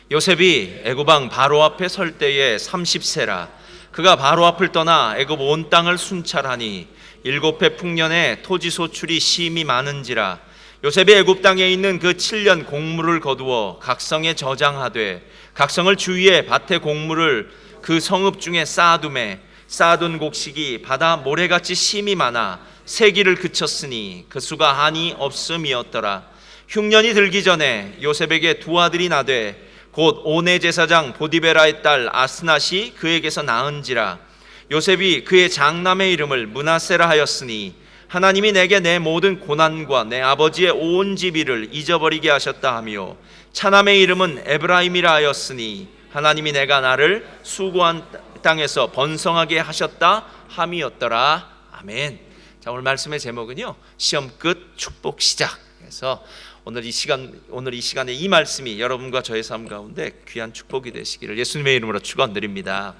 요셉이 애굽 왕 바로 앞에 설 때에 30세라. 그가 바로 앞을 떠나 애굽 온 땅을 순찰하니 7해 풍년에 토지 소출이 심히 많은지라. 요셉이 애굽 땅에 있는 그 7년 곡물을 거두어 각성에 저장하되 각성을 주위에 밭에 곡물을 그 성읍 중에 쌓아두매 쌓아둔 곡식이 바다 모래같이 심히 많아 세기를 그쳤으니 그 수가 한이 없음이었더라. 흉년이 들기 전에 요셉에게 두 아들이 나되 곧 오네 제사장 보디베라의 딸 아스낫이 그에게서 낳은지라. 요셉이 그의 장남의 이름을 므낫세라 하였으니 하나님이 내게 내 모든 고난과 내 아버지의 온 집이를 잊어버리게 하셨다 하며, 차남의 이름은 에브라임이라 하였으니 하나님이 내가 나를 수고한 땅에서 번성하게 하셨다 함이었더라. 아멘. 자, 오늘 말씀의 제목은요, 시험 끝 축복 시작. 그래서 오늘 이 시간에 이 말씀이 여러분과 저의 삶 가운데 귀한 축복이 되시기를 예수님의 이름으로 축원드립니다.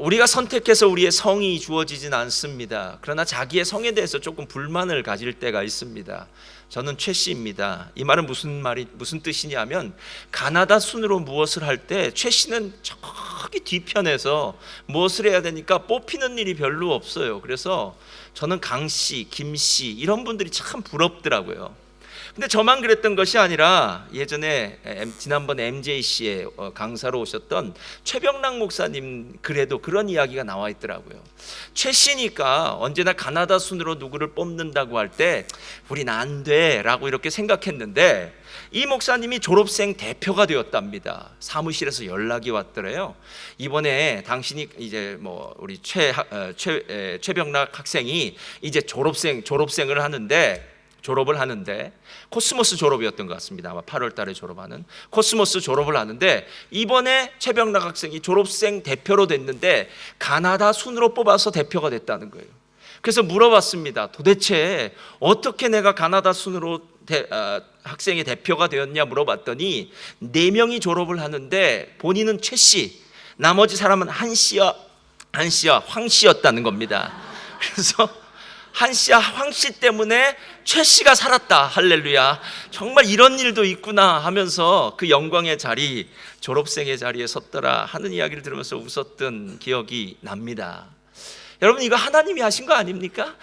우리가 선택해서 우리의 성이 주어지진 않습니다. 그러나 자기의 성에 대해서 조금 불만을 가질 때가 있습니다. 저는 최 씨입니다. 이 말은 무슨 뜻이냐면, 가나다 순으로 무엇을 할 때 최 씨는 저기 뒤편에서 무엇을 해야 되니까 뽑히는 일이 별로 없어요. 그래서 저는 강 씨, 김 씨 이런 분들이 참 부럽더라고요. 근데 저만 그랬던 것이 아니라 예전에 지난번 MJC에 강사로 오셨던 최병락 목사님 글에도 그런 이야기가 나와 있더라고요. 최 씨니까 언제나 가나다 순으로 누구를 뽑는다고 할 때 우린 안 돼 라고 이렇게 생각했는데, 이 목사님이 졸업생 대표가 되었답니다. 사무실에서 연락이 왔더래요. 이번에 당신이 이제 우리 최병락 학생이 이제 졸업을 하는데 코스모스 졸업이었던 것 같습니다. 아마 8월 달에 졸업하는 코스모스 졸업을 하는데, 이번에 최병락 학생이 졸업생 대표로 됐는데 가나다 순으로 뽑아서 대표가 됐다는 거예요. 그래서 물어봤습니다. 도대체 어떻게 내가 가나다 순으로 학생의 대표가 되었냐 물어봤더니 4명이 졸업을 하는데 본인은 최 씨, 나머지 사람은 한 씨와 황 씨였다는 겁니다. 그래서 한 씨와 황 씨 때문에 최 씨가 살았다. 할렐루야. 정말 이런 일도 있구나 하면서 그 영광의 자리, 졸업생의 자리에 섰더라 하는 이야기를 들으면서 웃었던 기억이 납니다. 여러분, 이거 하나님이 하신 거 아닙니까?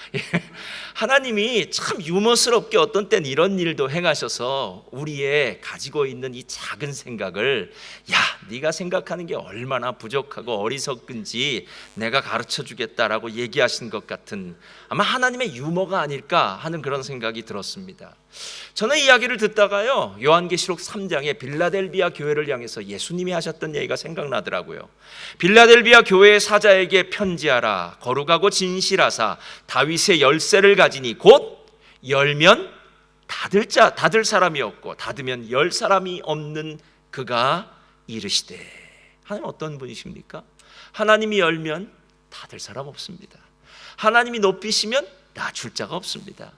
하나님이 참 유머스럽게 어떤 땐 이런 일도 행하셔서 우리의 가지고 있는 이 작은 생각을, 야, 네가 생각하는 게 얼마나 부족하고 어리석은지 내가 가르쳐 주겠다라고 얘기하신 것 같은, 아마 하나님의 유머가 아닐까 하는 그런 생각이 들었습니다. 저는 이 이야기를 듣다가요, 요한계시록 3장에 빌라델비아 교회를 향해서 예수님이 하셨던 얘기가 생각나더라고요. 빌라델비아 교회의 사자에게 편지하라. 거룩하고 진실하사 다윗의 열쇠를 가지니 곧 열면 닫을 사람이 없고 닫으면 열 사람이 없는 그가 이르시되. 하나님 어떤 분이십니까? 하나님이 열면 닫을 사람 없습니다. 하나님이 높이시면 낮출 자가 없습니다.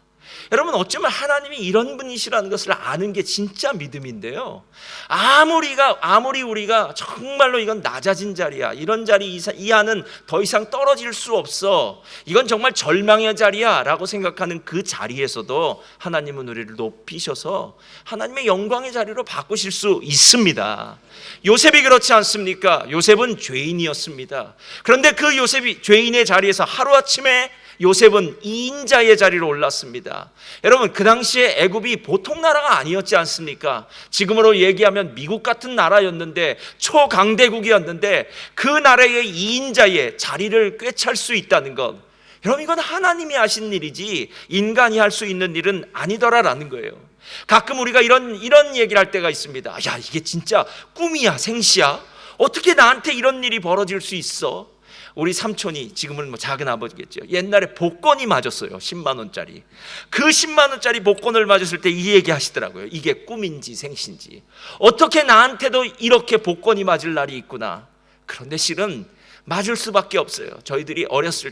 여러분, 어쩌면 하나님이 이런 분이시라는 것을 아는 게 진짜 믿음인데요, 아무리 우리가 정말로 이건 낮아진 자리야, 이런 자리 이하는 더 이상 떨어질 수 없어, 이건 정말 절망의 자리야 라고 생각하는 그 자리에서도 하나님은 우리를 높이셔서 하나님의 영광의 자리로 바꾸실 수 있습니다. 요셉이 그렇지 않습니까? 요셉은 죄인이었습니다. 그런데 그 요셉이 죄인의 자리에서 하루아침에 요셉은 이인자의 자리로 올랐습니다. 여러분, 그 당시에 애굽이 보통 나라가 아니었지 않습니까? 지금으로 얘기하면 미국 같은 나라였는데, 초강대국이었는데 그 나라의 이인자의 자리를 꿰찰 수 있다는 것, 여러분, 이건 하나님이 하신 일이지 인간이 할 수 있는 일은 아니더라라는 거예요. 가끔 우리가 이런 얘기를 할 때가 있습니다. 야, 이게 진짜 꿈이야, 생시야? 어떻게 나한테 이런 일이 벌어질 수 있어? 우리 삼촌이, 지금은 작은 아버지겠죠, 옛날에 복권이 맞았어요. 10만 원짜리. 그 10만 원짜리 복권을 맞았을 때 이 얘기 하시더라고요. 이게 꿈인지 생신지, 어떻게 나한테도 이렇게 복권이 맞을 날이 있구나. 그런데 실은 맞을 수밖에 없어요. 저희 집이 어렸을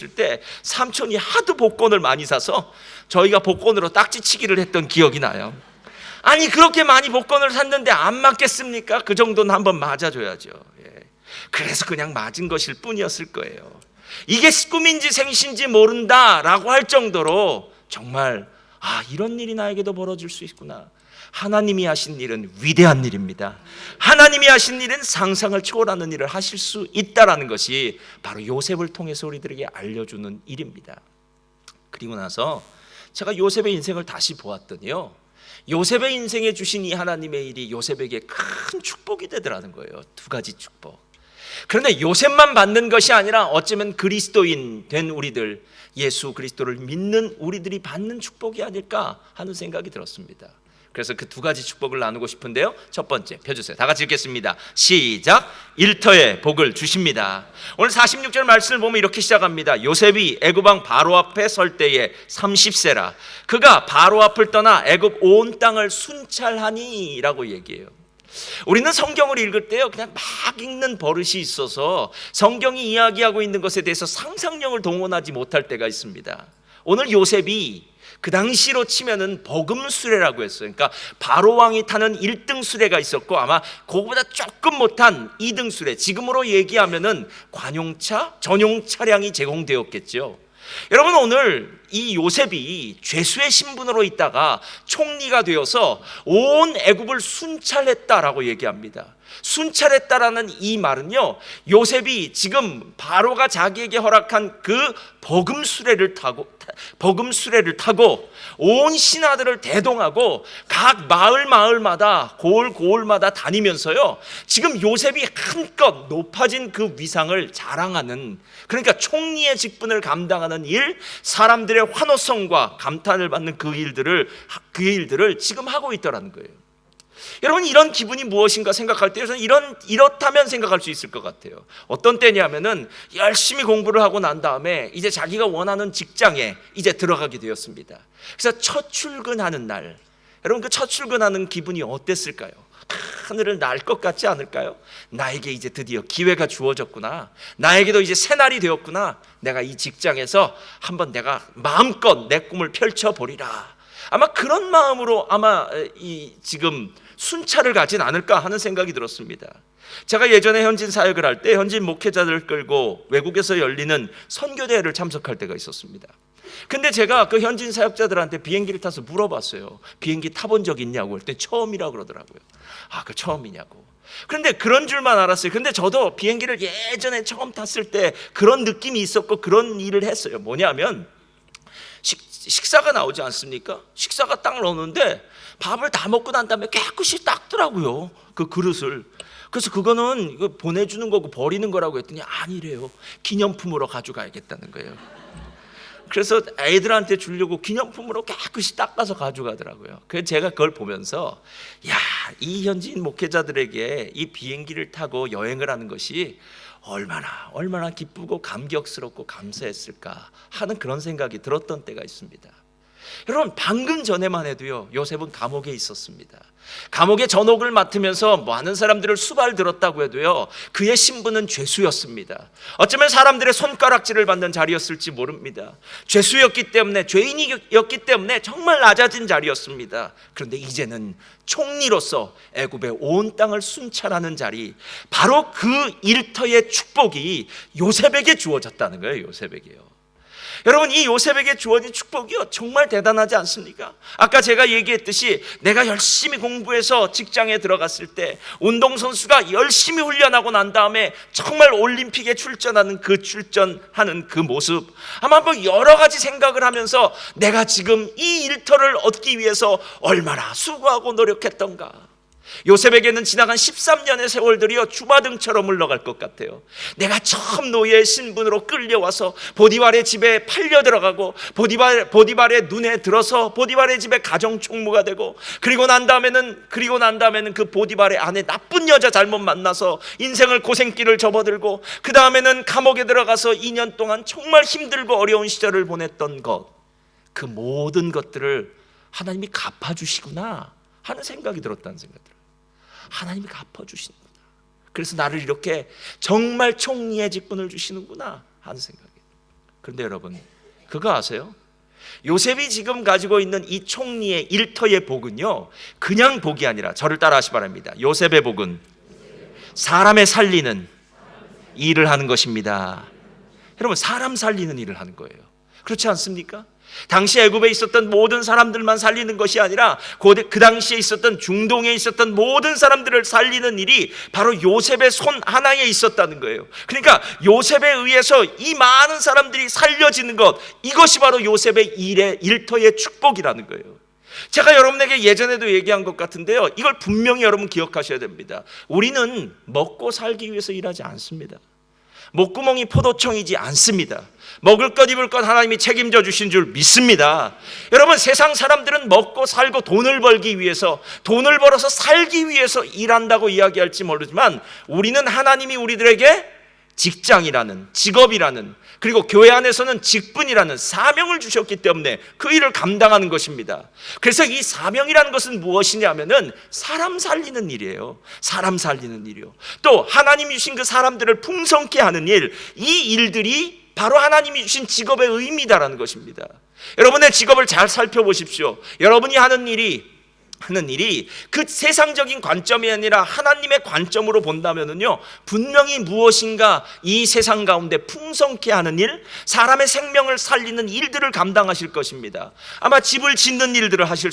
때 삼촌이 하도 복권을 많이 사서 저희가 복권으로 딱지치기를 했던 기억이 나요. 아니, 그렇게 많이 복권을 샀는데 안 맞겠습니까? 그 정도는 한번 맞아줘야죠. 그래서 그냥 맞은 것일 뿐이었을 거예요. 이게 꿈인지 생신지 모른다라고 할 정도로 정말 이런 일이 나에게도 벌어질 수 있구나. 하나님이 하신 일은 위대한 일입니다. 하나님이 하신 일은 상상을 초월하는 일을 하실 수 있다라는 것이 바로 요셉을 통해서 우리들에게 알려주는 일입니다. 그리고 나서 제가 요셉의 인생을 다시 보았더니요, 요셉의 인생에 주신 이 하나님의 일이 요셉에게 큰 축복이 되더라는 거예요. 두 가지 축복. 그런데 요셉만 받는 것이 아니라 어쩌면 그리스도인 된 우리들, 예수 그리스도를 믿는 우리들이 받는 축복이 아닐까 하는 생각이 들었습니다. 그래서 그 두 가지 축복을 나누고 싶은데요, 첫 번째 펴주세요. 다 같이 읽겠습니다. 시작. 일터의 복을 주십니다. 오늘 46절 말씀을 보면 이렇게 시작합니다. 요셉이 애굽 왕 바로 앞에 설 때에 30세라 그가 바로 앞을 떠나 애굽 온 땅을 순찰하니 라고 얘기해요. 우리는 성경을 읽을 때요, 그냥 막 읽는 버릇이 있어서 성경이 이야기하고 있는 것에 대해서 상상력을 동원하지 못할 때가 있습니다. 오늘 요셉이 그 당시로 치면은 버금 수레라고 했어요. 그러니까 바로 왕이 타는 1등 수레가 있었고, 아마 그거보다 조금 못한 2등 수레, 지금으로 얘기하면은 관용차, 전용 차량이 제공되었겠죠. 여러분, 오늘 이 요셉이 죄수의 신분으로 있다가 총리가 되어서 온 애굽을 순찰했다라고 얘기합니다. 순찰했다라는 이 말은요, 요셉이 지금 바로가 자기에게 허락한 그 버금 수레를 타고 온 신하들을 대동하고 각 마을마다 고을마다 다니면서요, 지금 요셉이 한껏 높아진 그 위상을 자랑하는, 그러니까 총리의 직분을 감당하는 일, 사람들의 환호성과 감탄을 받는 그 일들을 지금 하고 있더라는 거예요. 여러분, 이런 기분이 무엇인가 생각할 때 저는 이렇다면 생각할 수 있을 것 같아요. 어떤 때냐면은 열심히 공부를 하고 난 다음에 이제 자기가 원하는 직장에 이제 들어가게 되었습니다. 그래서 첫 출근하는 날, 여러분, 그 첫 출근하는 기분이 어땠을까요? 하늘을 날 것 같지 않을까요? 나에게 이제 드디어 기회가 주어졌구나, 나에게도 이제 새날이 되었구나, 내가 이 직장에서 한번 내가 마음껏 내 꿈을 펼쳐보리라, 아마 그런 마음으로 아마 지금 순찰을 가진 않을까 하는 생각이 들었습니다. 제가 예전에 현진 사역을 할 때 현진 목회자들을 끌고 외국에서 열리는 선교대회를 참석할 때가 있었습니다. 근데 제가 그 현진 사역자들한테 비행기를 타서 물어봤어요. 비행기 타본 적 있냐고. 그때 처음이라고 그러더라고요. 아, 그 처음이냐고. 그런데 그런 줄만 알았어요. 근데 저도 비행기를 예전에 처음 탔을 때 그런 느낌이 있었고 그런 일을 했어요. 뭐냐면 식사가 나오지 않습니까? 식사가 딱 나오는데 밥을 다 먹고 난 다음에 깨끗이 닦더라고요, 그 그릇을. 그래서 그거는 이거 보내주는 거고 버리는 거라고 했더니 아니래요. 기념품으로 가져가야겠다는 거예요. 그래서 애들한테 주려고 기념품으로 깨끗이 닦아서 가져가더라고요. 그래서 제가 그걸 보면서, 야, 이 현지인 목회자들에게 이 비행기를 타고 여행을 하는 것이 얼마나 기쁘고 감격스럽고 감사했을까 하는 그런 생각이 들었던 때가 있습니다. 여러분, 방금 전에만 해도요, 요셉은 감옥에 있었습니다. 감옥의 전옥을 맡으면서 많은 사람들을 수발들었다고 해도요, 그의 신분은 죄수였습니다. 어쩌면 사람들의 손가락질을 받는 자리였을지 모릅니다. 죄수였기 때문에, 죄인이었기 때문에 정말 낮아진 자리였습니다. 그런데 이제는 총리로서 애굽의 온 땅을 순찰하는 자리, 바로 그 일터의 축복이 요셉에게 주어졌다는 거예요. 요셉에게요. 여러분, 이 요셉에게 주어진 축복이요, 정말 대단하지 않습니까? 아까 제가 얘기했듯이 내가 열심히 공부해서 직장에 들어갔을 때 운동선수가 열심히 훈련하고 난 다음에 정말 올림픽에 출전하는 그 모습, 아마 뭐 여러 가지 생각을 하면서 내가 지금 이 일터를 얻기 위해서 얼마나 수고하고 노력했던가. 요셉에게는 지나간 13년의 세월들이요, 주마등처럼 흘러갈 것 같아요. 내가 처음 노예의 신분으로 끌려와서 보디발의 집에 팔려 들어가고 보디발의 눈에 들어서 보디발의 집에 가정총무가 되고, 그리고 난 다음에는 그 보디발의 아내 나쁜 여자 잘못 만나서 인생을 고생길을 접어들고, 그 다음에는 감옥에 들어가서 2년 동안 정말 힘들고 어려운 시절을 보냈던 것, 그 모든 것들을 하나님이 갚아주시구나 하는 생각이 들었다는 생각이 들어요. 하나님이 갚아주시는구나. 그래서 나를 이렇게 정말 총리의 직분을 주시는구나 하는 생각이에요. 그런데 여러분, 그거 아세요? 요셉이 지금 가지고 있는 이 총리의 일터의 복은요, 그냥 복이 아니라, 저를 따라 하시 바랍니다. 요셉의 복은 사람의 살리는 일을 하는 것입니다. 여러분, 사람 살리는 일을 하는 거예요. 그렇지 않습니까? 당시 애굽에 있었던 모든 사람들만 살리는 것이 아니라 그 당시에 있었던 중동에 있었던 모든 사람들을 살리는 일이 바로 요셉의 손 하나에 있었다는 거예요. 그러니까 요셉에 의해서 이 많은 사람들이 살려지는 것, 이것이 바로 요셉의 일터의 축복이라는 거예요. 제가 여러분에게 예전에도 얘기한 것 같은데요, 이걸 분명히 여러분 기억하셔야 됩니다. 우리는 먹고 살기 위해서 일하지 않습니다. 목구멍이 포도청이지 않습니다. 먹을 것 입을 것 하나님이 책임져 주신 줄 믿습니다. 여러분, 세상 사람들은 먹고 살고 돈을 벌기 위해서, 돈을 벌어서 살기 위해서 일한다고 이야기할지 모르지만, 우리는 하나님이 우리들에게 직장이라는, 직업이라는, 그리고 교회 안에서는 직분이라는 사명을 주셨기 때문에 그 일을 감당하는 것입니다. 그래서 이 사명이라는 것은 무엇이냐 하면은 사람 살리는 일이에요. 사람 살리는 일이요. 또 하나님이 주신 그 사람들을 풍성케 하는 일, 이 일들이 바로 하나님이 주신 직업의 의미다라는 것입니다. 여러분의 직업을 잘 살펴보십시오. 여러분이 하는 일이 그 세상적인 관점이 아니라 하나님의 관점으로 본다면은요, 분명히 무엇인가 이 세상 가운데 풍성케 하는 일, 사람의 생명을 살리는 일들을 감당하실 것입니다. 아마 집을 짓는 일들을 하실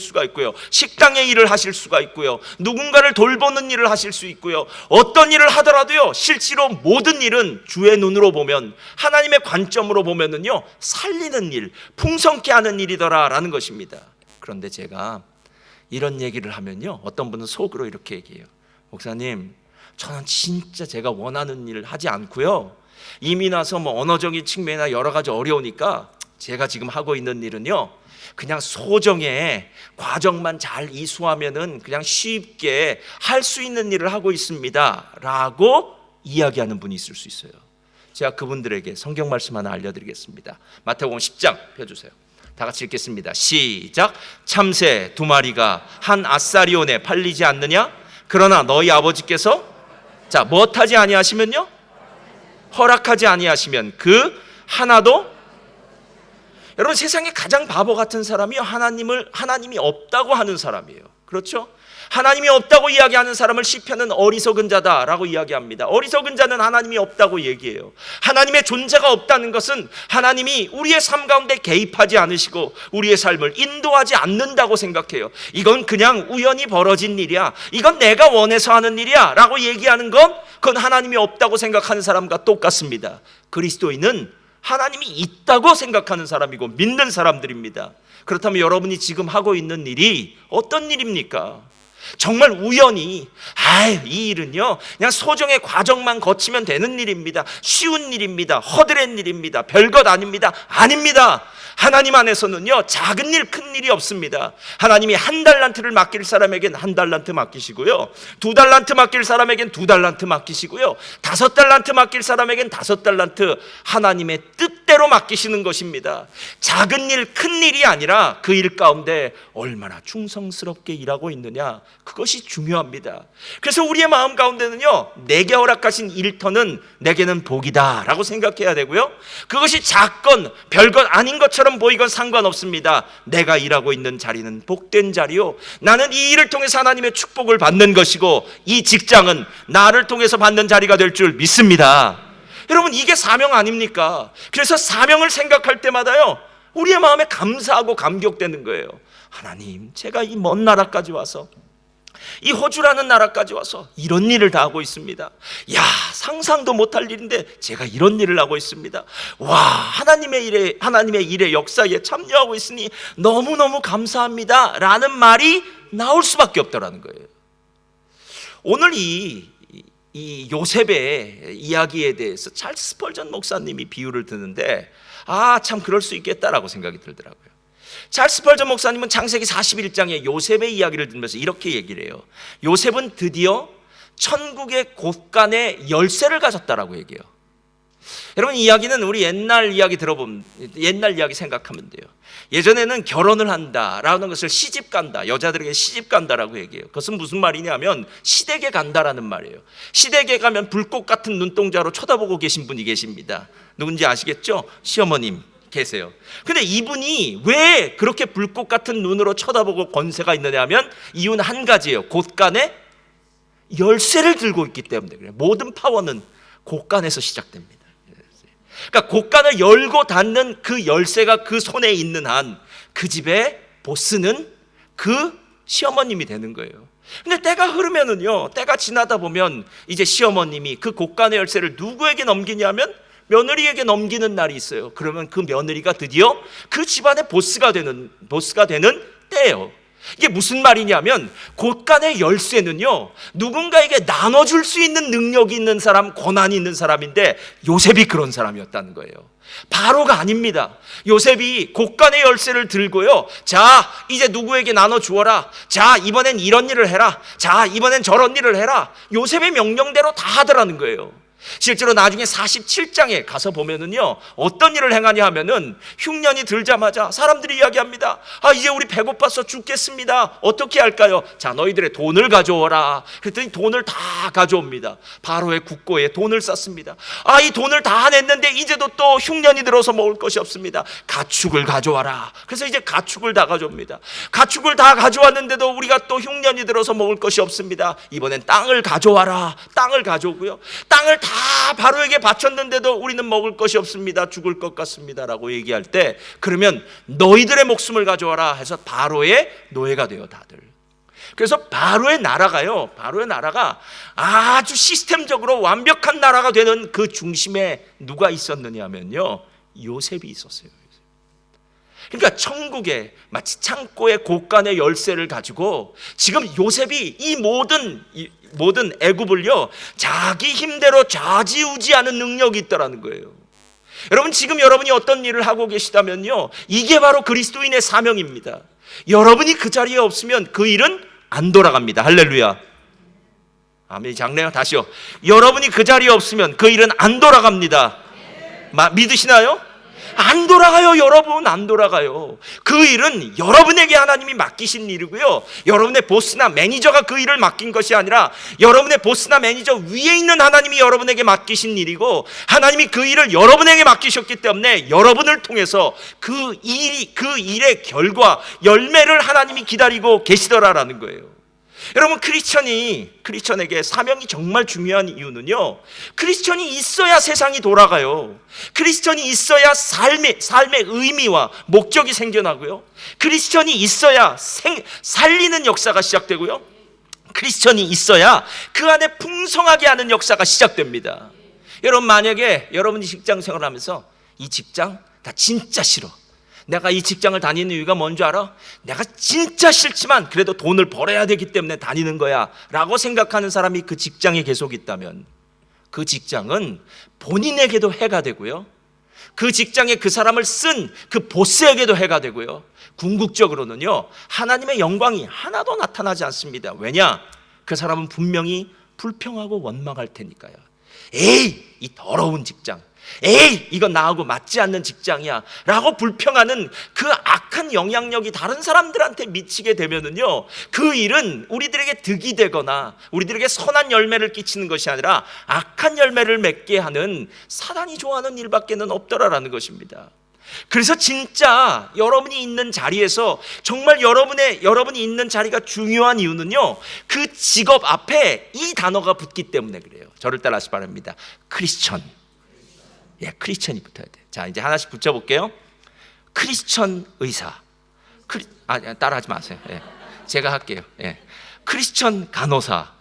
수가 있고요, 식당의 일을 하실 수가 있고요, 누군가를 돌보는 일을 하실 수 있고요, 어떤 일을 하더라도요, 실제로 모든 일은 주의 눈으로 보면, 하나님의 관점으로 보면은요, 살리는 일, 풍성케 하는 일이더라라는 것입니다. 그런데 제가 이런 얘기를 하면요, 어떤 분은 속으로 이렇게 얘기해요. 목사님, 저는 진짜 제가 원하는 일을 하지 않고요, 이미 나서 언어적인 측면이나 여러 가지 어려우니까 제가 지금 하고 있는 일은요, 그냥 소정의 과정만 잘 이수하면은 그냥 쉽게 할 수 있는 일을 하고 있습니다 라고 이야기하는 분이 있을 수 있어요. 제가 그분들에게 성경 말씀 하나 알려드리겠습니다. 마태복음 10장 펴주세요. 다 같이 읽겠습니다. 시작. 참새 2마리가 한 아사리온에 팔리지 않느냐? 그러나 너희 아버지께서 무엇하지 아니하시면요? 허락하지 아니하시면 그 하나도. 여러분, 세상에 가장 바보 같은 사람이 하나님이 없다고 하는 사람이에요. 그렇죠? 하나님이 없다고 이야기하는 사람을 시편은 어리석은 자다라고 이야기합니다. 어리석은 자는 하나님이 없다고 얘기해요. 하나님의 존재가 없다는 것은 하나님이 우리의 삶 가운데 개입하지 않으시고 우리의 삶을 인도하지 않는다고 생각해요. 이건 그냥 우연히 벌어진 일이야, 이건 내가 원해서 하는 일이야 라고 얘기하는 건, 그건 하나님이 없다고 생각하는 사람과 똑같습니다. 그리스도인은 하나님이 있다고 생각하는 사람이고 믿는 사람들입니다. 그렇다면 여러분이 지금 하고 있는 일이 어떤 일입니까? 정말 우연히 이 일은요, 그냥 소정의 과정만 거치면 되는 일입니다, 쉬운 일입니다, 허드렛 일입니다, 별것 아닙니다. 아닙니다. 하나님 안에서는요, 작은 일, 큰 일이 없습니다. 하나님이 1달란트를 맡길 사람에겐 1달란트 맡기시고요, 2달란트 맡길 사람에겐 2달란트 맡기시고요, 5달란트 맡길 사람에겐 5달란트, 하나님의 뜻대로 맡기시는 것입니다. 작은 일, 큰 일이 아니라 그 일 가운데 얼마나 충성스럽게 일하고 있느냐, 그것이 중요합니다. 그래서 우리의 마음 가운데는요, 내게 허락하신 일터는 내게는 복이다 라고 생각해야 되고요, 그것이 작건 별것 아닌 것처럼 보이건 상관없습니다. 내가 일하고 있는 자리는 복된 자리요, 나는 이 일을 통해서 하나님의 축복을 받는 것이고, 이 직장은 나를 통해서 받는 자리가 될 줄 믿습니다. 여러분, 이게 사명 아닙니까? 그래서 사명을 생각할 때마다요, 우리의 마음에 감사하고 감격되는 거예요. 하나님, 제가 이 먼 나라까지 와서, 이 호주라는 나라까지 와서 이런 일을 다 하고 있습니다. 상상도 못할 일인데 제가 이런 일을 하고 있습니다. 하나님의 일에 역사에 참여하고 있으니 너무너무 감사합니다 라는 말이 나올 수밖에 없더라는 거예요. 오늘 이 요셉의 이야기에 대해서 찰스 스펄전 목사님이 비유를 드는데, 참 그럴 수 있겠다라고 생각이 들더라고요. 찰스 스펄전 목사님은 창세기 41장에 요셉의 이야기를 들으면서 이렇게 얘기를 해요. 요셉은 드디어 천국의 곳간에 열쇠를 가졌다라고 얘기해요. 여러분, 이 이야기는 우리 옛날 이야기 생각하면 돼요. 예전에는 결혼을 한다라는 것을 시집 간다, 여자들에게 시집 간다라고 얘기해요. 그것은 무슨 말이냐면 시댁에 간다라는 말이에요. 시댁에 가면 불꽃 같은 눈동자로 쳐다보고 계신 분이 계십니다. 누군지 아시겠죠? 시어머님 계세요. 근데 이분이 왜 그렇게 불꽃 같은 눈으로 쳐다보고 권세가 있느냐 하면 이유는 한 가지예요. 곳간에 열쇠를 들고 있기 때문에 그래요. 모든 파워는 곳간에서 시작됩니다. 그러니까 곳간을 열고 닫는 그 열쇠가 그 손에 있는 한 그 집의 보스는 그 시어머님이 되는 거예요. 근데 때가 흐르면은요, 때가 지나다 보면 이제 시어머님이 그 곳간의 열쇠를 누구에게 넘기냐면 며느리에게 넘기는 날이 있어요. 그러면 그 며느리가 드디어 그 집안의 보스가 되는 때예요. 이게 무슨 말이냐면 곳간의 열쇠는요, 누군가에게 나눠줄 수 있는 능력이 있는 사람, 권한이 있는 사람인데 요셉이 그런 사람이었다는 거예요. 바로가 아닙니다. 요셉이 곳간의 열쇠를 들고요, 자 이제 누구에게 나눠주어라, 자 이번엔 이런 일을 해라, 자 이번엔 저런 일을 해라, 요셉의 명령대로 다 하더라는 거예요. 실제로 나중에 47장에 가서 보면은요, 어떤 일을 행하냐 하면은 흉년이 들자마자 사람들이 이야기합니다. 아, 이제 우리 배고파서 죽겠습니다. 어떻게 할까요? 자, 너희들의 돈을 가져오라. 그랬더니 돈을 다 가져옵니다. 바로의 국고에 돈을 쌌습니다. 아, 이 돈을 다 냈는데 이제도 또 흉년이 들어서 먹을 것이 없습니다. 가축을 가져와라. 그래서 이제 가축을 다 가져옵니다. 가축을 다 가져왔는데도 우리가 또 흉년이 들어서 먹을 것이 없습니다. 이번엔 땅을 가져와라. 땅을 가져오고요, 땅을 다 바로에게 바쳤는데도 우리는 먹을 것이 없습니다. 죽을 것 같습니다 라고 얘기할 때, 그러면 너희들의 목숨을 가져와라 해서 바로의 노예가 돼요, 다들. 그래서 바로의 나라가 아주 시스템적으로 완벽한 나라가 되는 그 중심에 누가 있었느냐 하면요, 요셉이 있었어요. 그러니까 천국에 마치 창고의 곳간의 열쇠를 가지고 지금 요셉이 이 모든 애굽을요, 자기 힘대로 좌지우지하는 능력이 있다라는 거예요. 여러분, 지금 여러분이 어떤 일을 하고 계시다면요, 이게 바로 그리스도인의 사명입니다. 여러분이 그 자리에 없으면 그 일은 안 돌아갑니다. 할렐루야. 아멘이 작네요. 다시요. 여러분이 그 자리에 없으면 그 일은 안 돌아갑니다. 믿으시나요? 안 돌아가요. 여러분, 안 돌아가요. 그 일은 여러분에게 하나님이 맡기신 일이고요, 여러분의 보스나 매니저가 그 일을 맡긴 것이 아니라 여러분의 보스나 매니저 위에 있는 하나님이 여러분에게 맡기신 일이고, 하나님이 그 일을 여러분에게 맡기셨기 때문에 여러분을 통해서 그 일의 결과, 열매를 하나님이 기다리고 계시더라라는 거예요. 여러분, 크리스천에게 사명이 정말 중요한 이유는요, 크리스천이 있어야 세상이 돌아가요. 크리스천이 있어야 삶의 의미와 목적이 생겨나고요, 크리스천이 있어야 살리는 역사가 시작되고요, 크리스천이 있어야 그 안에 풍성하게 하는 역사가 시작됩니다. 여러분, 만약에 여러분이 직장 생활하면서 이 직장 나 진짜 싫어, 내가 이 직장을 다니는 이유가 뭔지 알아? 내가 진짜 싫지만 그래도 돈을 벌어야 되기 때문에 다니는 거야 라고 생각하는 사람이 그 직장에 계속 있다면, 그 직장은 본인에게도 해가 되고요, 그 직장에 그 사람을 쓴 그 보스에게도 해가 되고요, 궁극적으로는요, 하나님의 영광이 하나도 나타나지 않습니다. 왜냐? 그 사람은 분명히 불평하고 원망할 테니까요. 에이, 이 더러운 직장, 에이, 이건 나하고 맞지 않는 직장이야 라고 불평하는 그 악한 영향력이 다른 사람들한테 미치게 되면은요, 그 일은 우리들에게 득이 되거나 우리들에게 선한 열매를 끼치는 것이 아니라 악한 열매를 맺게 하는 사단이 좋아하는 일밖에는 없더라라는 것입니다. 그래서 진짜 여러분이 있는 자리에서 정말 여러분이 있는 자리가 중요한 이유는요, 그 직업 앞에 이 단어가 붙기 때문에 그래요. 저를 따라하시기 바랍니다. 크리스천. 예, 크리스천이 붙어야 돼. 자, 이제 하나씩 붙여볼게요. 크리스천 의사. 따라하지 마세요. 예, 제가 할게요. 예. 크리스천 간호사,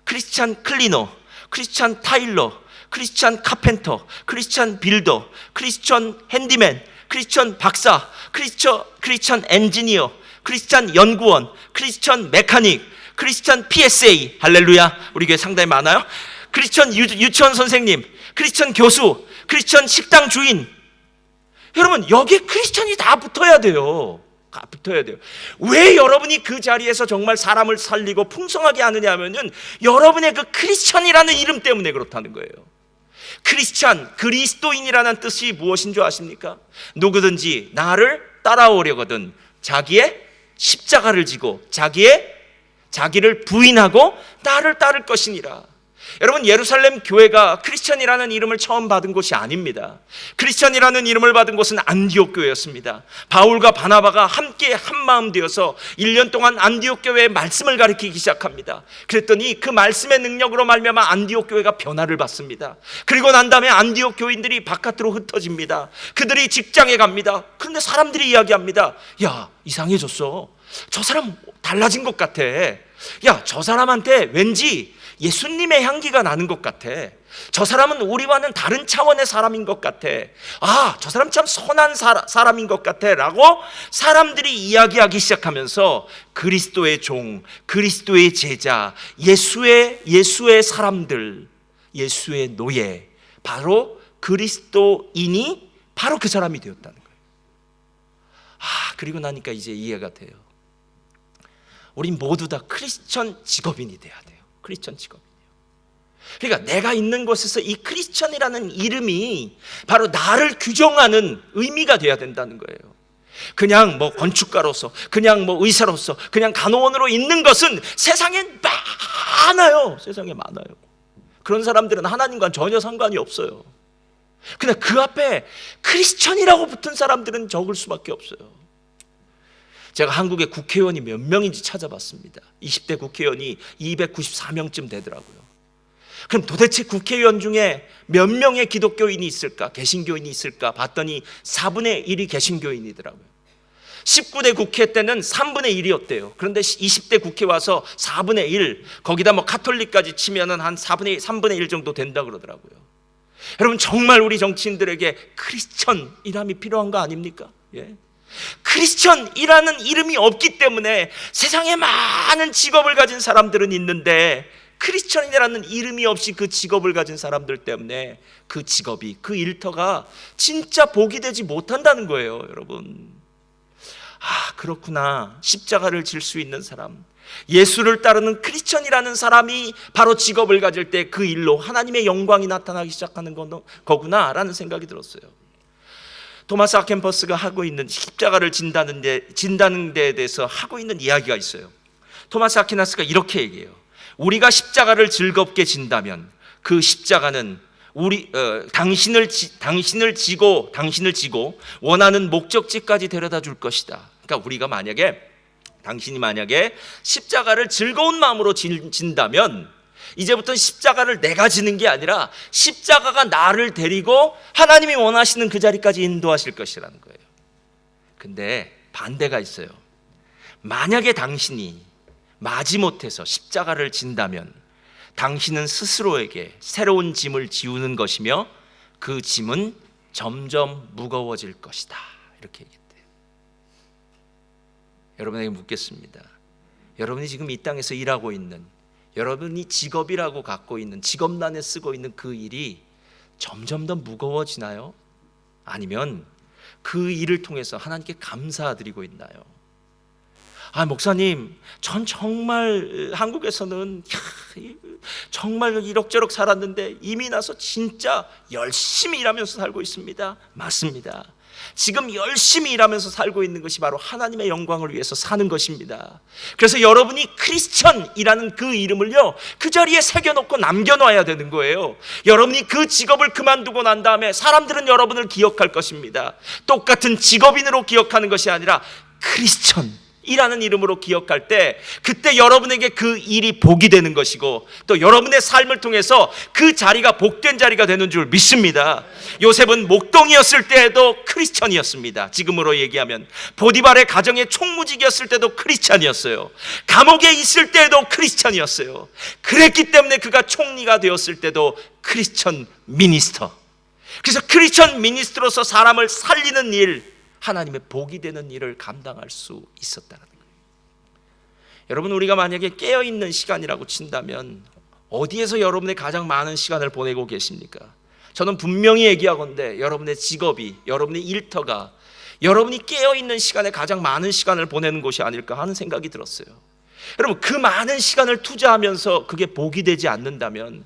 크리스천 클리너, 크리스천 타일러, 크리스천 카펜터, 크리스천 빌더, 크리스천 핸디맨, 크리스천 박사, 크리스천 엔지니어, 크리스천 연구원, 크리스천 메카닉, 크리스천 PSA. 할렐루야. 우리 교회 상당히 많아요. 크리스천 유치원 선생님, 크리스천 교수, 크리스천 식당 주인. 여러분, 여기에 크리스천이 다 붙어야 돼요. 왜 여러분이 그 자리에서 정말 사람을 살리고 풍성하게 하느냐 하면은 여러분의 그 크리스천이라는 이름 때문에 그렇다는 거예요. 크리스천, 그리스도인이라는 뜻이 무엇인 줄 아십니까? 누구든지 나를 따라오려거든 자기의 십자가를 지고 자기를 부인하고 나를 따를 것이니라. 여러분, 예루살렘 교회가 크리스천이라는 이름을 처음 받은 곳이 아닙니다. 크리스천이라는 이름을 받은 곳은 안디옥 교회였습니다. 바울과 바나바가 함께 한마음 되어서 1년 동안 안디옥 교회의 말씀을 가르치기 시작합니다. 그랬더니 그 말씀의 능력으로 말미암아 안디옥 교회가 변화를 받습니다. 그리고 난 다음에 안디옥 교인들이 바깥으로 흩어집니다. 그들이 직장에 갑니다. 그런데 사람들이 이야기합니다. 야, 이상해졌어. 저 사람 달라진 것 같아. 야, 저 사람한테 왠지 예수님의 향기가 나는 것 같아. 저 사람은 우리와는 다른 차원의 사람인 것 같아. 아, 저 사람 참 선한 사람인 것 같아 라고 사람들이 이야기하기 시작하면서 그리스도의 종, 그리스도의 제자, 예수의 사람들, 예수의 노예, 바로 그리스도인이 바로 그 사람이 되었다는 거예요. 그리고 나니까 이제 이해가 돼요. 우린 모두 다 크리스천 직업인이 돼야 돼요. 크리스천 직업인이요. 그러니까 내가 있는 곳에서 이 크리스천이라는 이름이 바로 나를 규정하는 의미가 돼야 된다는 거예요. 그냥 뭐 건축가로서, 그냥 뭐 의사로서, 그냥 간호원으로 있는 것은 세상에 많아요. 세상에 많아요. 그런 사람들은 하나님과는 전혀 상관이 없어요. 근데 그 앞에 크리스천이라고 붙은 사람들은 적을 수밖에 없어요. 제가 한국의 국회의원이 몇 명인지 찾아봤습니다. 20대 국회의원이 294명쯤 되더라고요. 그럼 도대체 국회의원 중에 몇 명의 기독교인이 있을까? 개신교인이 있을까? 봤더니 4분의 1이 개신교인이더라고요. 19대 국회 때는 3분의 1이었대요. 그런데 20대 국회 와서 4분의 1, 거기다 뭐 카톨릭까지 치면은 한 3분의 1 정도 된다 그러더라고요. 여러분, 정말 우리 정치인들에게 크리스천 이름이 필요한 거 아닙니까? 예. 크리스천이라는 이름이 없기 때문에 세상에 많은 직업을 가진 사람들은 있는데 크리스천이라는 이름이 없이 그 직업을 가진 사람들 때문에 그 직업이, 그 일터가 진짜 복이 되지 못한다는 거예요, 여러분. 그렇구나. 십자가를 질 수 있는 사람, 예수를 따르는 크리스천이라는 사람이 바로 직업을 가질 때 그 일로 하나님의 영광이 나타나기 시작하는 거구나라는 생각이 들었어요. 토마스 아켄퍼스가 하고 있는 십자가를 진다는 데에 대해서 하고 있는 이야기가 있어요. 토마스 아퀴나스가 이렇게 얘기해요. 우리가 십자가를 즐겁게 진다면 그 십자가는 당신을 지고 원하는 목적지까지 데려다 줄 것이다. 그러니까 당신이 만약에 십자가를 즐거운 마음으로 진다면 이제부터 십자가를 내가 지는 게 아니라 십자가가 나를 데리고 하나님이 원하시는 그 자리까지 인도하실 것이라는 거예요. 근데 반대가 있어요. 만약에 당신이 마지못해서 십자가를 진다면 당신은 스스로에게 새로운 짐을 지우는 것이며 그 짐은 점점 무거워질 것이다. 이렇게 얘기했대요. 여러분에게 묻겠습니다. 여러분이 지금 이 땅에서 일하고 있는, 여러분이 직업이라고 갖고 있는, 직업란에 쓰고 있는 그 일이 점점 더 무거워지나요? 아니면 그 일을 통해서 하나님께 감사드리고 있나요? 목사님, 전 정말 한국에서는 정말 이럭저럭 살았는데 이미 나서 진짜 열심히 일하면서 살고 있습니다. 맞습니다. 지금 열심히 일하면서 살고 있는 것이 바로 하나님의 영광을 위해서 사는 것입니다. 그래서 여러분이 크리스천이라는 그 이름을요, 그 자리에 새겨놓고 남겨놔야 되는 거예요. 여러분이 그 직업을 그만두고 난 다음에 사람들은 여러분을 기억할 것입니다. 똑같은 직업인으로 기억하는 것이 아니라 크리스천이라는 이름으로 기억할 때, 그때 여러분에게 그 일이 복이 되는 것이고, 또 여러분의 삶을 통해서 그 자리가 복된 자리가 되는 줄 믿습니다. 요셉은 목동이었을 때에도 크리스천이었습니다. 지금으로 얘기하면 보디발의 가정의 총무직이었을 때도 크리스천이었어요. 감옥에 있을 때에도 크리스천이었어요. 그랬기 때문에 그가 총리가 되었을 때도 크리스천 미니스터. 그래서 크리스천 미니스터로서 사람을 살리는 일, 하나님의 복이 되는 일을 감당할 수 있었다는 거예요. 여러분, 우리가 만약에 깨어있는 시간이라고 친다면 어디에서 여러분의 가장 많은 시간을 보내고 계십니까? 저는 분명히 얘기하건대 여러분의 직업이, 여러분의 일터가 여러분이 깨어있는 시간에 가장 많은 시간을 보내는 곳이 아닐까 하는 생각이 들었어요. 여러분, 그 많은 시간을 투자하면서 그게 복이 되지 않는다면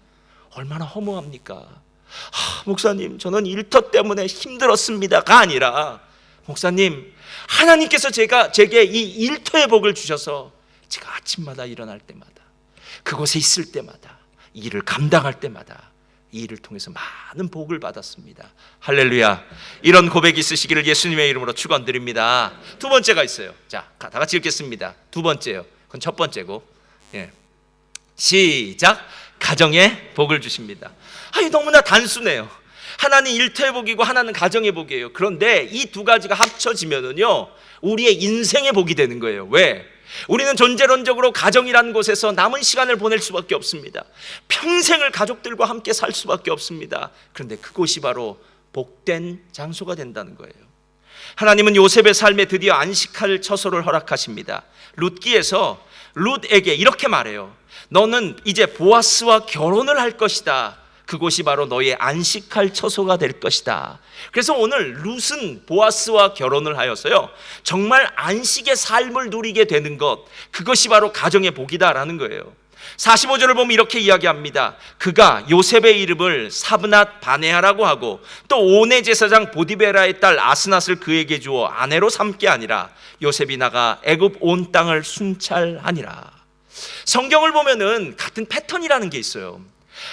얼마나 허무합니까? 목사님, 저는 일터 때문에 힘들었습니다가 아니라, 목사님, 하나님께서 제게 이 일터의 복을 주셔서 제가 아침마다 일어날 때마다, 그곳에 있을 때마다 이 일을 감당할 때마다 이 일을 통해서 많은 복을 받았습니다. 할렐루야. 이런 고백이 있으시기를 예수님의 이름으로 축원드립니다. 두 번째가 있어요. 자, 다 같이 읽겠습니다. 두 번째요. 그건 첫 번째고. 시작. 가정에 복을 주십니다. 아니, 너무나 단순해요. 하나는 일터의 복이고 하나는 가정의 복이에요. 그런데 이 두 가지가 합쳐지면은요, 우리의 인생의 복이 되는 거예요. 왜? 우리는 존재론적으로 가정이라는 곳에서 남은 시간을 보낼 수밖에 없습니다. 평생을 가족들과 함께 살 수밖에 없습니다. 그런데 그곳이 바로 복된 장소가 된다는 거예요. 하나님은 요셉의 삶에 드디어 안식할 처소를 허락하십니다. 룻기에서 룻에게 이렇게 말해요. 너는 이제 보아스와 결혼을 할 것이다. 그곳이 바로 너의 안식할 처소가 될 것이다. 그래서 오늘 룻은 보아스와 결혼을 하여서요, 정말 안식의 삶을 누리게 되는 것, 그것이 바로 가정의 복이다라는 거예요. 45절을 보면 이렇게 이야기합니다. 그가 요셉의 이름을 사브낫 바네아라고 하고 또 온의 제사장 보디베라의 딸 아스낫을 그에게 주어 아내로 삼게 아니라 요셉이 나가 애굽 온 땅을 순찰하니라. 성경을 보면은 같은 패턴이라는 게 있어요.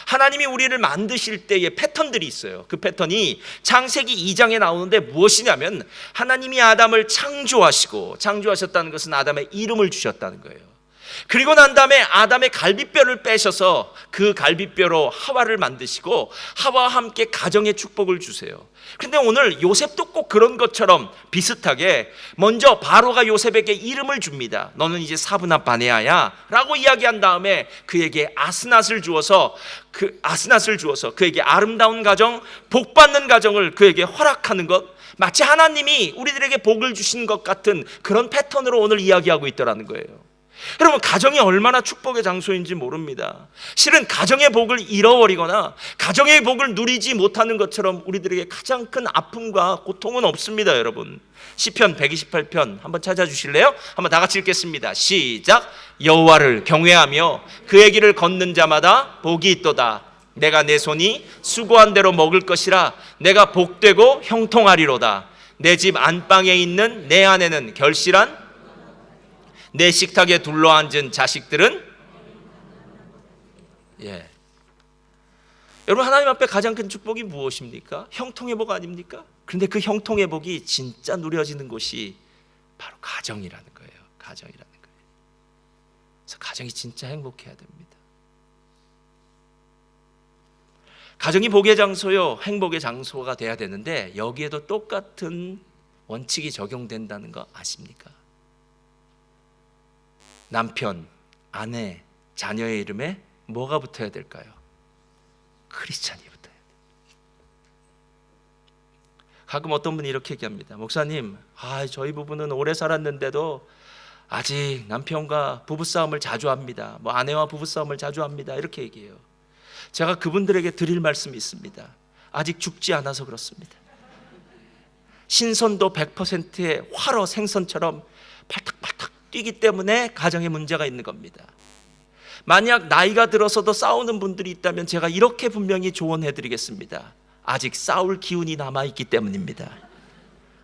하나님이 우리를 만드실 때의 패턴들이 있어요. 그 패턴이 창세기 2장에 나오는데 무엇이냐면 하나님이 아담을 창조하셨다는 것은 아담의 이름을 주셨다는 거예요. 그리고 난 다음에 아담의 갈비뼈를 빼셔서 그 갈비뼈로 하와를 만드시고 하와와 함께 가정의 축복을 주세요. 그런데 오늘 요셉도 꼭 그런 것처럼 비슷하게 먼저 바로가 요셉에게 이름을 줍니다. 너는 이제 사브낫 바네아야 라고 이야기한 다음에 그에게 아스낫을 주어서 그에게 아름다운 가정, 복받는 가정을 그에게 허락하는 것, 마치 하나님이 우리들에게 복을 주신 것 같은 그런 패턴으로 오늘 이야기하고 있더라는 거예요. 여러분, 가정이 얼마나 축복의 장소인지 모릅니다. 실은 가정의 복을 잃어버리거나 가정의 복을 누리지 못하는 것처럼 우리들에게 가장 큰 아픔과 고통은 없습니다. 여러분, 시편 128편 한번 찾아주실래요? 한번 다 같이 읽겠습니다. 시작. 여호와를 경외하며 그의 길을 걷는 자마다 복이 있도다. 내가 내 손이 수고한 대로 먹을 것이라. 내가 복되고 형통하리로다. 내 집 안방에 있는 내 아내는 결실한 내 식탁에 둘러앉은 자식들은 여러분, 하나님 앞에 가장 큰 축복이 무엇입니까? 형통의 복 아닙니까? 그런데 그 형통의 복이 진짜 누려지는 곳이 바로 가정이라는 거예요. 가정이라는 거예요. 그래서 가정이 진짜 행복해야 됩니다. 가정이 복의 장소요, 행복의 장소가 돼야 되는데 여기에도 똑같은 원칙이 적용된다는 거 아십니까? 남편, 아내, 자녀의 이름에 뭐가 붙어야 될까요? 크리스찬이 붙어야 돼요. 가끔 어떤 분이 이렇게 얘기합니다. 목사님, 저희 부부는 오래 살았는데도 아직 남편과 부부싸움을 자주 합니다. 아내와 부부싸움을 자주 합니다. 이렇게 얘기해요. 제가 그분들에게 드릴 말씀이 있습니다. 아직 죽지 않아서 그렇습니다. 신선도 100%의 활어 생선처럼 팔딱팔딱 뛰기 때문에 가정에 문제가 있는 겁니다. 만약 나이가 들어서도 싸우는 분들이 있다면 제가 이렇게 분명히 조언해 드리겠습니다. 아직 싸울 기운이 남아있기 때문입니다.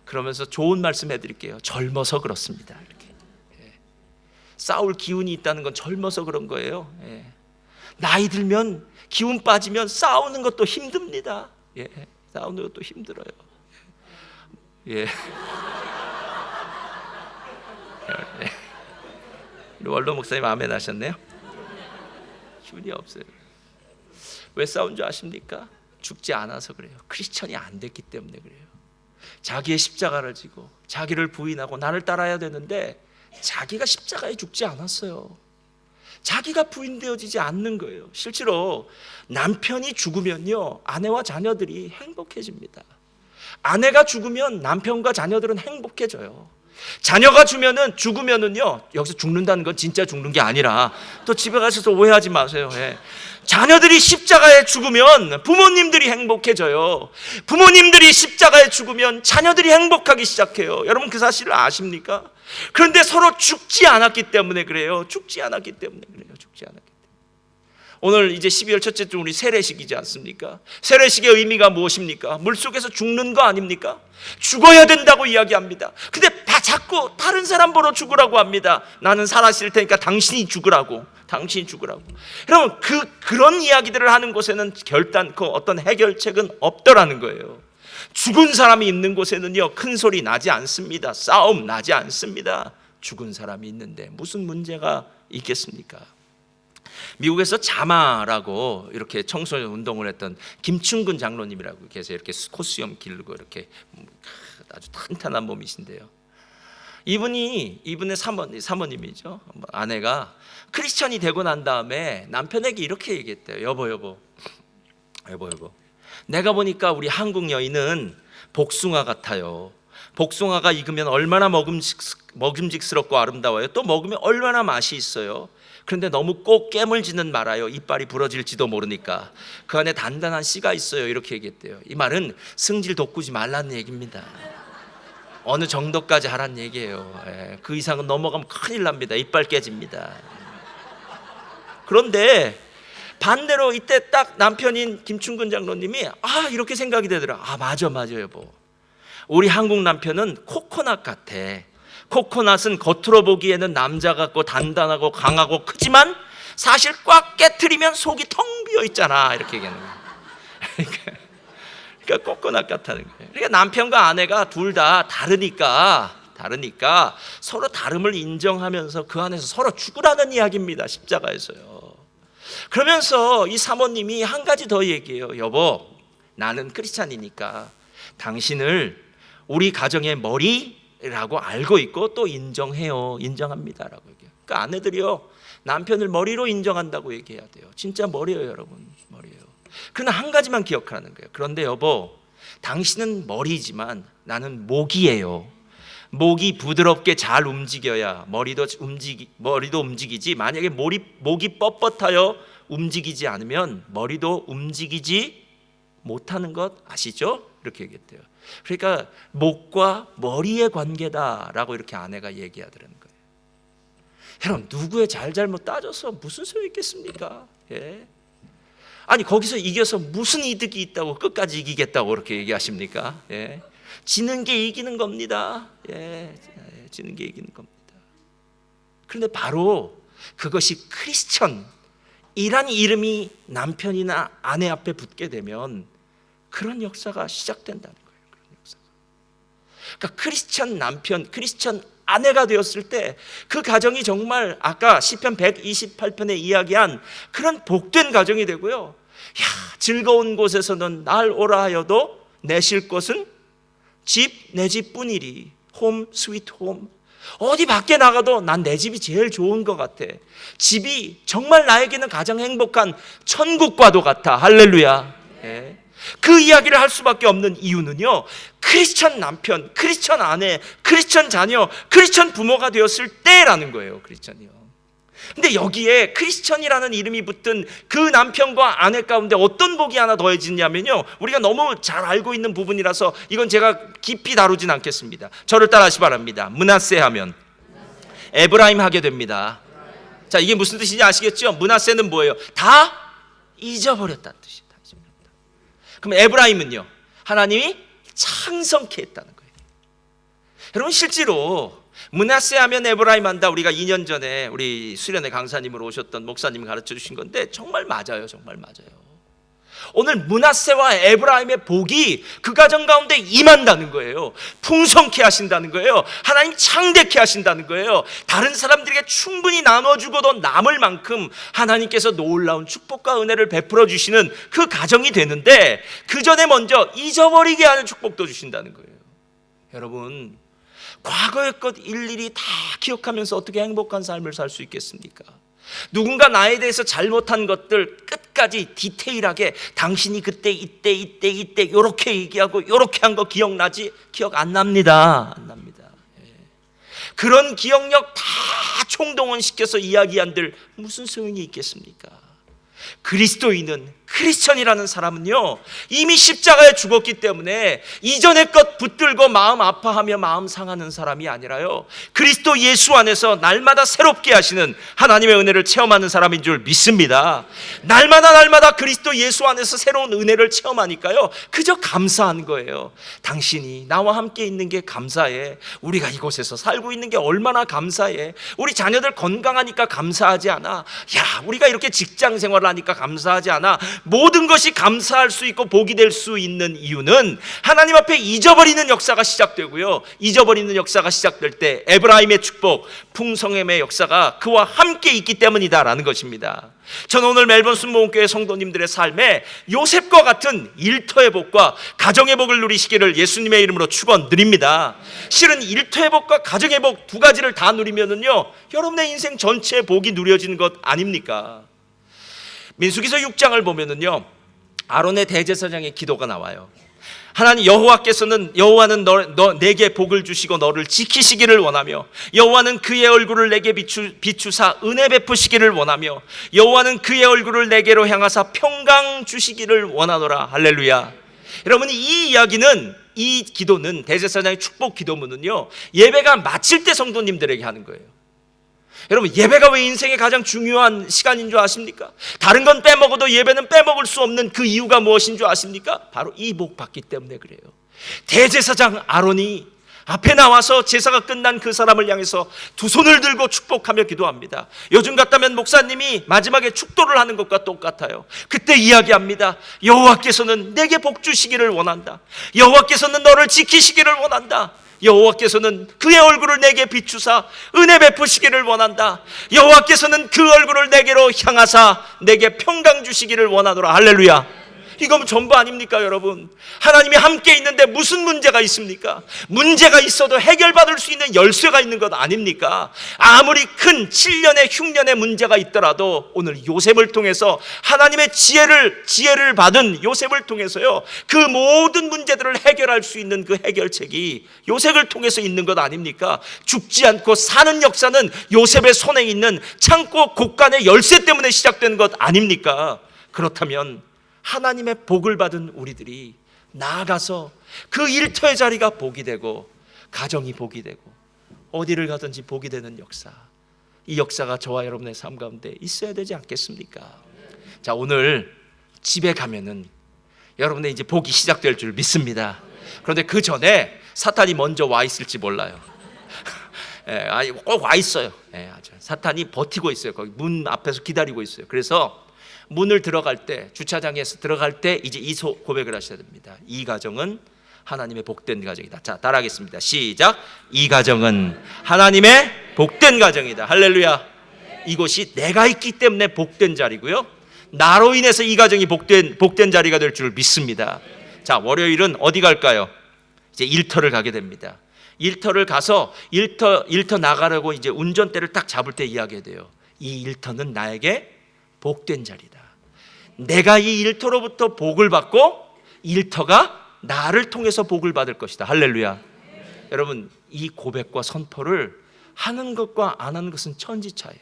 그러면서 좋은 말씀 해드릴게요. 젊어서 그렇습니다. 이렇게. 싸울 기운이 있다는 건 젊어서 그런 거예요. 나이 들면 기운 빠지면 싸우는 것도 힘듭니다. 싸우는 것도 힘들어요. 원로 목사님 아멘 하셨네요. 기운이 없어요. 왜 싸운 줄 아십니까? 죽지 않아서 그래요. 크리스천이 안 됐기 때문에 그래요. 자기의 십자가를 지고 자기를 부인하고 나를 따라야 되는데 자기가 십자가에 죽지 않았어요. 자기가 부인되어지지 않는 거예요. 실제로 남편이 죽으면요, 아내와 자녀들이 행복해집니다. 아내가 죽으면 남편과 자녀들은 행복해져요. 자녀가 죽으면은요, 여기서 죽는다는 건 진짜 죽는 게 아니라 또 집에 가셔서 오해하지 마세요. 자녀들이 십자가에 죽으면 부모님들이 행복해져요. 부모님들이 십자가에 죽으면 자녀들이 행복하기 시작해요. 여러분, 그 사실을 아십니까? 그런데 서로 죽지 않았기 때문에 그래요. 죽지 않았기 때문에 그래요. 죽지 않았기 때문에. 오늘 이제 12월 첫째 주 우리 세례식이지 않습니까? 세례식의 의미가 무엇입니까? 물속에서 죽는 거 아닙니까? 죽어야 된다고 이야기합니다. 근데 자꾸 다른 사람 보러 죽으라고 합니다. 나는 살아있을 테니까 당신이 죽으라고. 당신이 죽으라고. 여러분, 그런 이야기들을 하는 곳에는 결단코 어떤 해결책은 없더라는 거예요. 죽은 사람이 있는 곳에는요, 큰 소리 나지 않습니다. 싸움 나지 않습니다. 죽은 사람이 있는데 무슨 문제가 있겠습니까? 미국에서 자마라고 이렇게 청소년 운동을 했던 김충근 장로님이라고 계세요. 이렇게 코수염 기르고 이렇게 아주 탄탄한 몸이신데요. 이분의 사모님이죠. 아내가 크리스천이 되고 난 다음에 남편에게 이렇게 얘기했대요. 여보, 내가 보니까 우리 한국 여인은 복숭아 같아요. 복숭아가 익으면 얼마나 먹음직스럽고 아름다워요. 또 먹으면 얼마나 맛이 있어요. 그런데 너무 꼭 깨물지는 말아요. 이빨이 부러질지도 모르니까. 그 안에 단단한 씨가 있어요. 이렇게 얘기했대요. 이 말은 승질 돋구지 말라는 얘기입니다. 어느 정도까지 하란 얘기예요. 그 이상은 넘어가면 큰일 납니다. 이빨 깨집니다. 그런데 반대로 이때 딱 남편인 김충근 장로님이 이렇게 생각이 되더라. 맞아 여보. 우리 한국 남편은 코코넛 같아. 코코넛은 겉으로 보기에는 남자 같고 단단하고 강하고 크지만 사실 꽉 깨트리면 속이 텅 비어 있잖아. 이렇게 얘기하는 거예요. 그러니까 코코넛 같다는 거예요. 그러니까 남편과 아내가 둘 다 다르니까 서로 다름을 인정하면서 그 안에서 서로 죽으라는 이야기입니다. 십자가에서요. 그러면서 이 사모님이 한 가지 더 얘기해요. 여보, 나는 크리스찬이니까 당신을 우리 가정의 머리라고 알고 있고 또 인정합니다라고 얘기해요. 그러니까 아내들이요, 남편을 머리로 인정한다고 얘기해야 돼요. 진짜 머리예요, 여러분. 머리예요. 그러나 한 가지만 기억하라는 거예요. 그런데 여보, 당신은 머리지만 나는 목이에요. 목이 부드럽게 잘 움직여야 머리도 움직이지. 만약에 목이 뻣뻣하여 움직이지 않으면 머리도 움직이지 못하는 것 아시죠? 이렇게 얘기했대요. 그러니까 목과 머리의 관계다라고 이렇게 아내가 얘기하더라는 거예요. 여러분, 누구의 잘잘못 따져서 무슨 소용이 있겠습니까? 아니, 거기서 이겨서 무슨 이득이 있다고 끝까지 이기겠다고 그렇게 얘기하십니까? 지는 게 이기는 겁니다. 지는 게 이기는 겁니다. 그런데 바로 그것이 크리스천이란 이름이 남편이나 아내 앞에 붙게 되면 그런 역사가 시작된다는 거예요. 그런 역사가. 그러니까 크리스천 남편, 크리스천 아내가 되었을 때 그 가정이 정말 아까 시편 128편에 이야기한 그런 복된 가정이 되고요. 즐거운 곳에서는 날 오라 하여도 내 쉴 곳은 내 집뿐이리. 홈 스위트 홈. 어디 밖에 나가도 난 내 집이 제일 좋은 것 같아. 집이 정말 나에게는 가장 행복한 천국과도 같아. 할렐루야. 그 이야기를 할 수밖에 없는 이유는요, 크리스천 남편, 크리스천 아내, 크리스천 자녀, 크리스천 부모가 되었을 때라는 거예요. 크리스천이요. 근데 여기에 크리스천이라는 이름이 붙은 그 남편과 아내 가운데 어떤 복이 하나 더해지냐면요, 우리가 너무 잘 알고 있는 부분이라서 이건 제가 깊이 다루진 않겠습니다. 저를 따라하시 바랍니다. 므낫세 하면 에브라임 하게 됩니다. 자, 이게 무슨 뜻인지 아시겠죠? 므낫세는 뭐예요? 다 잊어버렸다는 뜻이에요. 그럼 에브라임은요, 하나님이 창성케 했다는 거예요. 여러분, 실제로 므낫세 하면 에브라임 한다, 우리가 2년 전에 우리 수련회 강사님으로 오셨던 목사님이 가르쳐 주신 건데 정말 맞아요. 정말 맞아요. 오늘 므낫세와 에브라임의 복이 그 가정 가운데 임한다는 거예요. 풍성케 하신다는 거예요. 하나님 창대케 하신다는 거예요. 다른 사람들에게 충분히 나눠주고도 남을 만큼 하나님께서 놀라운 축복과 은혜를 베풀어 주시는 그 가정이 되는데, 그 전에 먼저 잊어버리게 하는 축복도 주신다는 거예요. 여러분, 과거의 것 일일이 다 기억하면서 어떻게 행복한 삶을 살 수 있겠습니까? 누군가 나에 대해서 잘못한 것들 끝까지 디테일하게 당신이 그때 이때 이렇게 얘기하고 이렇게 한 거 기억나지? 기억 안 납니다. 안 납니다. 그런 기억력 다 총동원시켜서 이야기한들 무슨 소용이 있겠습니까? 그리스도인은 크리스천이라는 사람은요, 이미 십자가에 죽었기 때문에 이전의 것 붙들고 마음 아파하며 마음 상하는 사람이 아니라요, 그리스도 예수 안에서 날마다 새롭게 하시는 하나님의 은혜를 체험하는 사람인 줄 믿습니다. 날마다 그리스도 예수 안에서 새로운 은혜를 체험하니까요, 그저 감사한 거예요. 당신이 나와 함께 있는 게 감사해. 우리가 이곳에서 살고 있는 게 얼마나 감사해. 우리 자녀들 건강하니까 감사하지 않아. 야, 우리가 이렇게 직장 생활을 하니까 감사하지 않아. 모든 것이 감사할 수 있고 복이 될 수 있는 이유는 하나님 앞에 잊어버리는 역사가 시작되고요, 잊어버리는 역사가 시작될 때 에브라임의 축복, 풍성함의 역사가 그와 함께 있기 때문이다라는 것입니다. 저는 오늘 멜번 순복음교회 성도님들의 삶에 요셉과 같은 일터의 복과 가정의 복을 누리시기를 예수님의 이름으로 축원드립니다. 실은 일터의 복과 가정의 복 두 가지를 다 누리면은요, 여러분의 인생 전체의 복이 누려지는 것 아닙니까? 민수기서 6장을 보면은요, 아론의 대제사장의 기도가 나와요. 하나님, 여호와는 내게 복을 주시고 너를 지키시기를 원하며, 여호와는 그의 얼굴을 내게 비추사 은혜 베푸시기를 원하며, 여호와는 그의 얼굴을 내게로 향하사 평강 주시기를 원하노라. 할렐루야. 여러분, 이 이야기는, 이 기도는, 대제사장의 축복 기도문은요, 예배가 마칠 때 성도님들에게 하는 거예요. 여러분, 예배가 왜 인생의 가장 중요한 시간인 줄 아십니까? 다른 건 빼먹어도 예배는 빼먹을 수 없는 그 이유가 무엇인 줄 아십니까? 바로 이 복 받기 때문에 그래요. 대제사장 아론이 앞에 나와서 제사가 끝난 그 사람을 향해서 두 손을 들고 축복하며 기도합니다. 요즘 같다면 목사님이 마지막에 축도를 하는 것과 똑같아요. 그때 이야기합니다. 여호와께서는 내게 복 주시기를 원한다. 여호와께서는 너를 지키시기를 원한다. 여호와께서는 그의 얼굴을 내게 비추사 은혜 베푸시기를 원한다. 여호와께서는 그 얼굴을 내게로 향하사 내게 평강 주시기를 원하노라. 할렐루야. 이건 전부 아닙니까, 여러분? 하나님이 함께 있는데 무슨 문제가 있습니까? 문제가 있어도 해결받을 수 있는 열쇠가 있는 것 아닙니까? 아무리 큰 7년의 흉년의 문제가 있더라도 오늘 요셉을 통해서 하나님의 지혜를 받은 요셉을 통해서요, 그 모든 문제들을 해결할 수 있는 그 해결책이 요셉을 통해서 있는 것 아닙니까? 죽지 않고 사는 역사는 요셉의 손에 있는 창고 곳간의 열쇠 때문에 시작된 것 아닙니까? 그렇다면 하나님의 복을 받은 우리들이 나아가서 그 일터의 자리가 복이 되고 가정이 복이 되고 어디를 가든지 복이 되는 역사, 이 역사가 저와 여러분의 삶 가운데 있어야 되지 않겠습니까? 자, 오늘 집에 가면은 여러분의 이제 복이 시작될 줄 믿습니다. 그런데 그 전에 사탄이 먼저 와 있을지 몰라요. 꼭 와 있어요. 사탄이 버티고 있어요. 거기 문 앞에서 기다리고 있어요. 그래서 문을 들어갈 때, 주차장에서 들어갈 때 이제 이 고백을 하셔야 됩니다. 이 가정은 하나님의 복된 가정이다. 자, 따라하겠습니다. 시작. 이 가정은 하나님의 복된 가정이다. 할렐루야. 이곳이 내가 있기 때문에 복된 자리고요, 나로 인해서 이 가정이 복된 자리가 될 줄 믿습니다. 자, 월요일은 어디 갈까요? 이제 일터를 가게 됩니다. 일터를 가서 일터 나가려고 이제 운전대를 딱 잡을 때 이야기해야 돼요. 이 일터는 나에게 복된 자리다. 내가 이 일터로부터 복을 받고 일터가 나를 통해서 복을 받을 것이다. 할렐루야. 여러분, 이 고백과 선포를 하는 것과 안 하는 것은 천지차예요.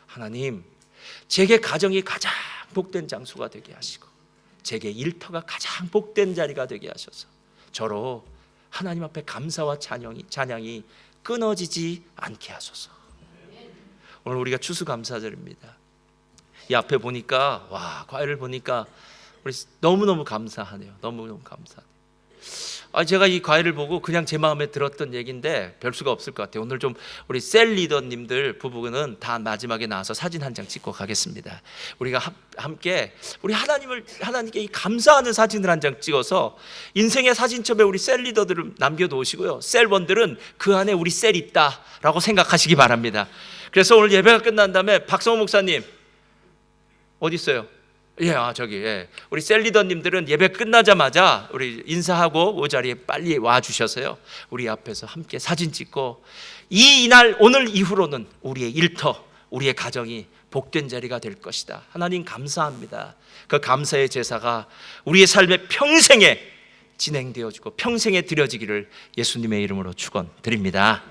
하나님, 제게 가정이 가장 복된 장소가 되게 하시고 제게 일터가 가장 복된 자리가 되게 하셔서 저로 하나님 앞에 감사와 찬양이 끊어지지 않게 하소서. 오늘 우리가 추수감사절입니다. 이 앞에 보니까, 와, 과일을 보니까 우리 너무너무 감사하네요. 너무너무 감사하네요. 제가 이 과일을 보고 그냥 제 마음에 들었던 얘기인데 별 수가 없을 것 같아요. 오늘 좀 우리 셀 리더님들 부부는 다 마지막에 나와서 사진 한 장 찍고 가겠습니다. 우리가 함께 우리 하나님께 이 감사하는 사진을 한 장 찍어서 인생의 사진첩에 우리 셀 리더들을 남겨놓으시고요, 셀원들은 그 안에 우리 셀 있다라고 생각하시기 바랍니다. 그래서 오늘 예배가 끝난 다음에 박성호 목사님 어디 있어요? 우리 셀리더님들은 예배 끝나자마자 우리 인사하고 그 자리에 빨리 와 주셔서요, 우리 앞에서 함께 사진 찍고 이날 오늘 이후로는 우리의 일터, 우리의 가정이 복된 자리가 될 것이다. 하나님 감사합니다. 그 감사의 제사가 우리의 삶의 평생에 진행되어지고 평생에 드려지기를 예수님의 이름으로 축원드립니다.